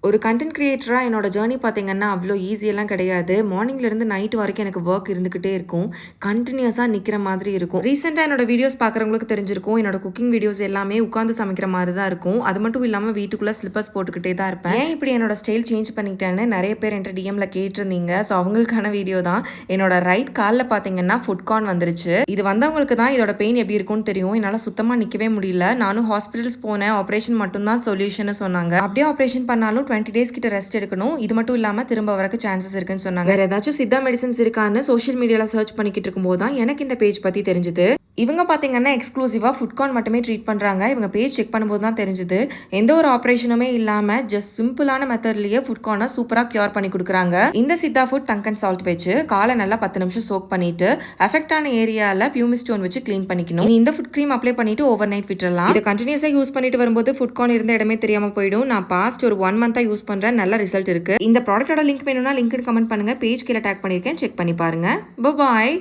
ஒரு கண்டென்ட் கிரியேட்டரா என்னோட ஜர்னி பார்த்தீங்கன்னா, அவ்ளோ ஈஸியெல்லாம் கிடையாது. மார்னிங்லேருந்து நைட் வரைக்கும் எனக்கு வொர்க் இருந்துகிட்டே இருக்கும். கன்டினியூஸா நிக்கிற மாதிரி இருக்கும். ரீசென்ட்டா என்னோட வீடியோஸ் பார்க்குறவங்களுக்கு தெரிஞ்சிருக்கும். என்னோட குக்கிங் வீடியோஸ் எல்லாமே உட்கார்ந்து சமைக்கிற மாரி தான் இருக்கும். அது மட்டும் இல்லாம வீட்டுக்குள்ள ஸ்லிப்பர்ஸ் போட்டுக்கிட்டே தான் இருப்பேன். ஏன் இப்படி என்னோட ஸ்டைல் சேஞ்ச் பண்ணிக்கிட்டேன்னு நெறைய பேர் என்ட்ட டிஎம்ல கேட்டிருந்தீங்க. ஸோ அவங்களுக்கான வீடியோ தான். என்னோட ரைட் கால்ல பார்த்தீங்கன்னா ஃபுட் கார்ன் வந்துருச்சு. இது வந்தவங்களுக்கு தான் இதோட பெயின் எப்படி இருக்கும்னு தெரியும். என்னால சுத்தமா நிக்கவே முடியல. நானும் ஹாஸ்பிட்டல்ஸ் போனேன். ஆப்ரேஷன் மட்டும் தான் சொல்யூஷன்னு சொன்னாங்க. அப்படியே ஆப்ரேஷன் பண்ணாலும் 20 டேஸ் கிட்ட ரெஸ்ட் எடுக்கணும். இது மட்டும் இல்லாம திரும்ப வரக்கு சான்சஸ் இருக்குன்னு சொன்னாங்க. வேற ஏதாச்சும் சித்தா மெடிசன்ஸ் இருக்கான்னு சோஷியல் மீடியால சர்ச் பண்ணிக்கிட்டு இருக்கும்போது தான் எனக்கு இந்த பேஜ் பத்தி தெரிஞ்சது. இவங்க பார்த்தீங்கன்னா எக்ஸ்க்ளூசிவா ஃபுட் கார்ன் மட்டுமே ட்ரீட் பண்றாங்க. இவங்க பேஜ் செக் பண்ணும்போது தான் தெரிஞ்சது. எந்த ஒரு ஆப்ரேஷனுமே இல்லாம ஜஸ்ட் சிம்பிளான மெத்தட்லயே ஃபுட் கார்னை சூப்பரா கியூர் பண்ணி கொடுக்குறாங்க. இந்த Siddha food thank and salt வச்சு காலை நல்லா 10 நிமிஷம் சோக் பண்ணிட்டு அஃபெக்ட் ஆன ஏரியால பியூமிஸ்டோன் வச்சு க்ளீன் பண்ணிக்கணும். இந்த ஃபுட் க்ரீம் அப்ளை பண்ணிட்டு ஓவர் நைட் விட்டுறலாம். இதை கண்டினியூஸா யூஸ் பண்ணிட்டு வரும்போது ஃபுட் கார்ன் இருந்த இடமே தெரியாம போயிடும். நான் பாஸ்ட் ஒரு 1 மந்த்தா யூஸ் பண்றேன். நல்ல ரிசல்ட் இருக்கு. இந்த ப்ராடக்ட்டோட லிங்க் வேணும்னா லிங்க் கமெண்ட் பண்ணுங்க. பேஜ் கீழே டேக் பண்ணிருக்கேன். செக் பண்ணி பாருங்க. பாய்.